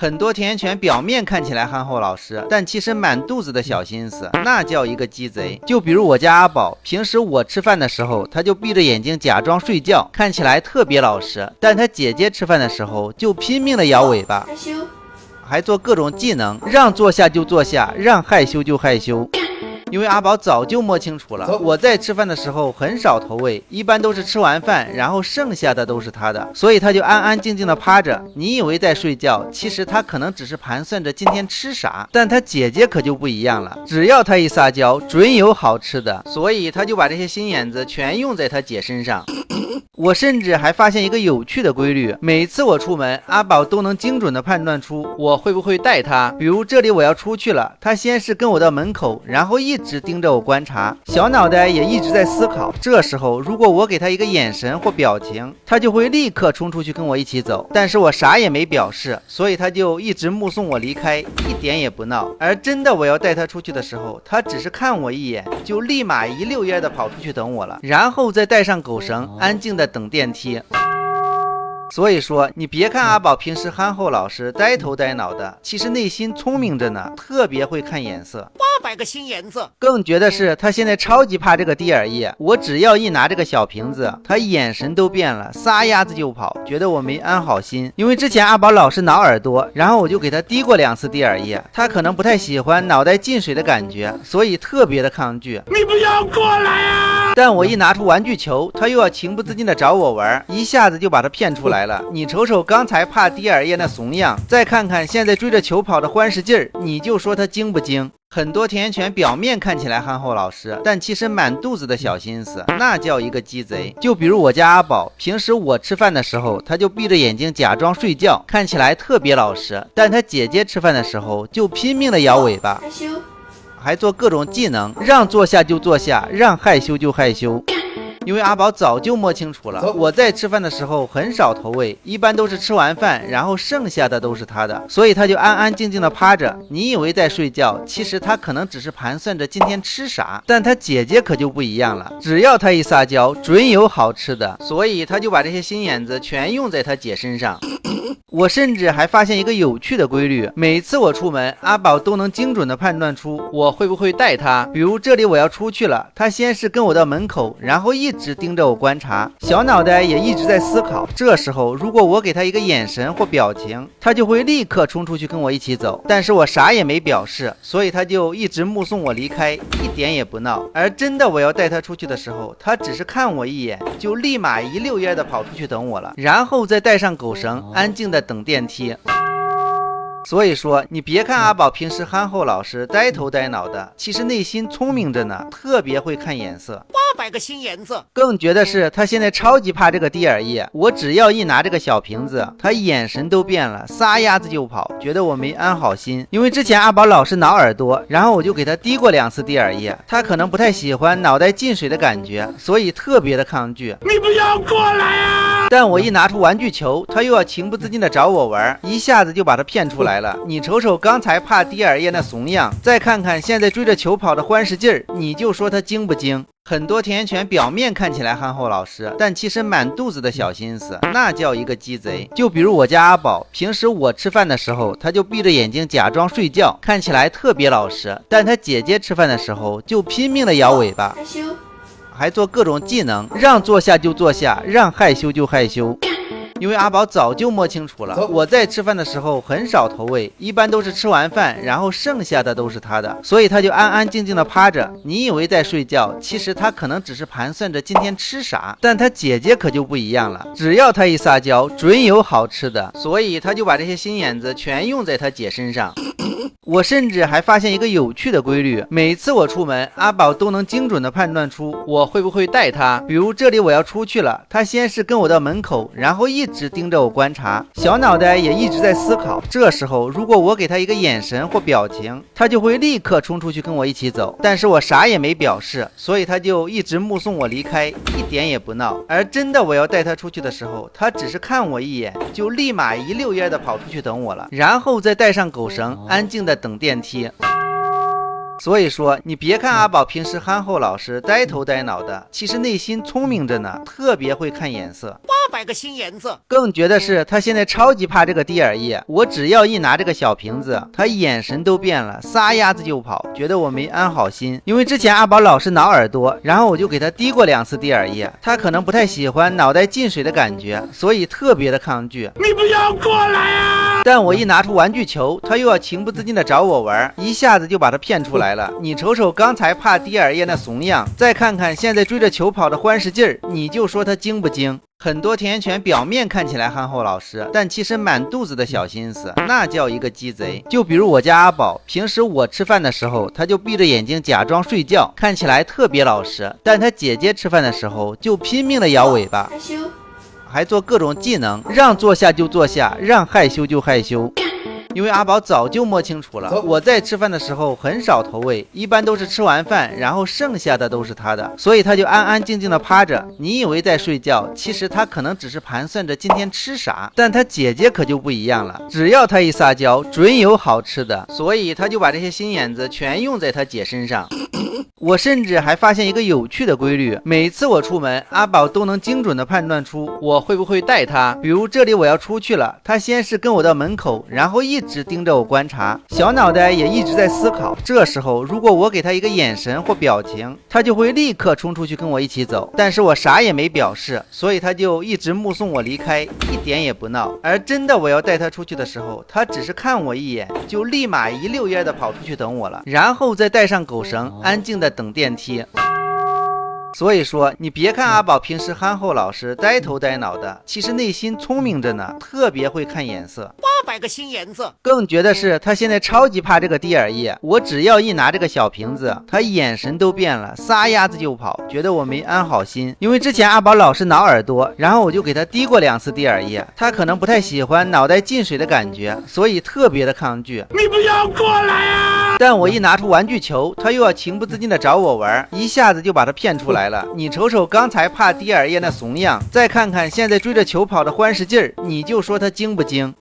很多甜甜圈表面看起来憨厚老实，但其实满肚子的小心思，那叫一个鸡贼。就比如我家阿宝，平时我吃饭的时候，他就闭着眼睛假装睡觉，看起来特别老实，但他姐姐吃饭的时候就拼命的摇尾巴，还做各种技能，让坐下就坐下，让害羞就害羞。因为阿宝早就摸清楚了，我在吃饭的时候很少投喂，一般都是吃完饭，然后剩下的都是他的，所以他就安安静静的趴着。你以为在睡觉，其实他可能只是盘算着今天吃啥。但他姐姐可就不一样了，只要他一撒娇，准有好吃的，所以他就把这些心眼子全用在他姐身上。我甚至还发现一个有趣的规律，每次我出门，阿宝都能精准的判断出我会不会带他。比如这里我要出去了，他先是跟我到门口，然后一直盯着我观察，小脑袋也一直在思考。这时候如果我给他一个眼神或表情，他就会立刻冲出去跟我一起走，但是我啥也没表示，所以他就一直目送我离开，一点也不闹。而真的我要带他出去的时候，他只是看我一眼，就立马一溜烟的跑出去等我了，然后再带上狗绳，安静的等电梯。所以说，你别看阿宝平时憨厚老实、呆头呆脑的，其实内心聪明着呢，特别会看眼色，800个心眼子。更绝的是，他现在超级怕这个滴耳液，我只要一拿这个小瓶子，他眼神都变了，撒丫子就跑，觉得我没安好心。因为之前阿宝老是挠耳朵，然后我就给他滴过2次滴耳液，他可能不太喜欢脑袋进水的感觉，所以特别的抗拒。你不要过来啊！但我一拿出玩具球，他又要情不自禁的找我玩，一下子就把他骗出来了。你瞅瞅刚才怕滴耳液那怂样，再看看现在追着球跑的欢实劲儿，你就说他精不精？很多甜甜圈表面看起来憨厚老实，但其实满肚子的小心思，那叫一个鸡贼。就比如我家阿宝，平时我吃饭的时候，他就闭着眼睛假装睡觉，看起来特别老实，但他姐姐吃饭的时候就拼命的摇尾巴，还做各种技能，让坐下就坐下，让害羞就害羞。因为阿宝早就摸清楚了，我在吃饭的时候很少投喂，一般都是吃完饭，然后剩下的都是他的，所以他就安安静静的趴着。你以为在睡觉，其实他可能只是盘算着今天吃啥。但他姐姐可就不一样了，只要他一撒娇，准有好吃的，所以他就把这些心眼子全用在他姐身上。我甚至还发现一个有趣的规律，每次我出门，阿宝都能精准的判断出我会不会带他。比如这里我要出去了，他先是跟我到门口，然后一直盯着我观察，小脑袋也一直在思考。这时候如果我给他一个眼神或表情，他就会立刻冲出去跟我一起走，但是我啥也没表示，所以他就一直目送我离开，一点也不闹。而真的我要带他出去的时候，他只是看我一眼，就立马一溜烟的跑出去等我了，然后再带上狗绳，安静的等电梯。所以说，你别看阿宝平时憨厚老实、呆头呆脑的，其实内心聪明着呢，特别会看眼色，800个心眼子。更绝的是，他现在超级怕这个滴耳液，我只要一拿这个小瓶子，他眼神都变了，撒丫子就跑，觉得我没安好心。因为之前阿宝老是挠耳朵，然后我就给他滴过2次滴耳液，他可能不太喜欢脑袋进水的感觉，所以特别的抗拒。你不要过来啊！但我一拿出玩具球，他又要情不自禁的找我玩，一下子就把他骗出来了。你瞅瞅刚才怕滴耳液那怂样，再看看现在追着球跑的欢实劲儿，你就说他精不精？很多甜甜圈表面看起来憨厚老实，但其实满肚子的小心思，那叫一个鸡贼。就比如我家阿宝，平时我吃饭的时候，他就闭着眼睛假装睡觉，看起来特别老实，但他姐姐吃饭的时候就拼命的摇尾巴，还做各种技能，让坐下就坐下，让害羞就害羞。因为阿宝早就摸清楚了，我在吃饭的时候很少投喂，一般都是吃完饭，然后剩下的都是他的，所以他就安安静静的趴着。你以为在睡觉，其实他可能只是盘算着今天吃啥。但他姐姐可就不一样了，只要他一撒娇，准有好吃的，所以他就把这些心眼子全用在他姐身上。我甚至还发现一个有趣的规律，每次我出门，阿宝都能精准的判断出我会不会带他。比如这里我要出去了，他先是跟我到门口，然后一直盯着我观察，小脑袋也一直在思考。这时候如果我给他一个眼神或表情，他就会立刻冲出去跟我一起走，但是我啥也没表示，所以他就一直目送我离开，一点也不闹。而真的我要带他出去的时候，他只是看我一眼，就立马一溜烟的跑出去等我了，然后再带上狗绳，安静的等电梯。所以说，你别看阿宝平时憨厚老实、呆头呆脑的，其实内心聪明着呢，特别会看眼色。800个心眼子。更绝的是，他现在超级怕这个滴耳液，我只要一拿这个小瓶子，他眼神都变了，撒丫子就跑，觉得我没安好心。因为之前阿宝老是挠耳朵，然后我就给他滴过2次滴耳液，他可能不太喜欢脑袋进水的感觉，所以特别的抗拒。你不要过来啊！但我一拿出玩具球，他又要情不自禁的找我玩，一下子就把他骗出来了。你瞅瞅刚才怕滴耳液那怂样，再看看现在追着球跑的欢实劲儿，你就说他精不精？很多田园犬表面看起来憨厚老实，但其实满肚子的小心思，那叫一个鸡贼。就比如我家阿宝，平时我吃饭的时候，他就闭着眼睛假装睡觉，看起来特别老实，但他姐姐吃饭的时候就拼命的摇尾巴，害羞，还做各种技能，让坐下就坐下，让害羞就害羞。因为阿宝早就摸清楚了，我在吃饭的时候很少投喂，一般都是吃完饭，然后剩下的都是他的，所以他就安安静静的趴着。你以为在睡觉，其实他可能只是盘算着今天吃啥。但他姐姐可就不一样了，只要他一撒娇，准有好吃的，所以他就把这些心眼子全用在他姐身上。我甚至还发现一个有趣的规律，每次我出门，阿宝都能精准的判断出我会不会带他。比如这里我要出去了，他先是跟我到门口，然后一直盯着我观察，小脑袋也一直在思考。这时候如果我给他一个眼神或表情，他就会立刻冲出去跟我一起走，但是我啥也没表示，所以他就一直目送我离开，一点也不闹。而真的我要带他出去的时候，他只是看我一眼，就立马一溜烟的跑出去等我了，然后再带上狗绳，安静的等电梯。所以说，你别看阿宝平时憨厚老实、呆头呆脑的，其实内心聪明着呢，特别会看眼色。800个心眼子。更绝的是，他现在超级怕这个滴耳液，我只要一拿这个小瓶子，他眼神都变了，撒丫子就跑，觉得我没安好心。因为之前阿宝老是挠耳朵，然后我就给他滴过2次滴耳液，他可能不太喜欢脑袋进水的感觉，所以特别的抗拒。你不要过来啊！但我一拿出玩具球，他又要情不自禁的找我玩，一下子就把他骗出来了。你瞅瞅刚才怕滴耳液那怂样，再看看现在追着球跑的欢实劲儿，你就说他精不精？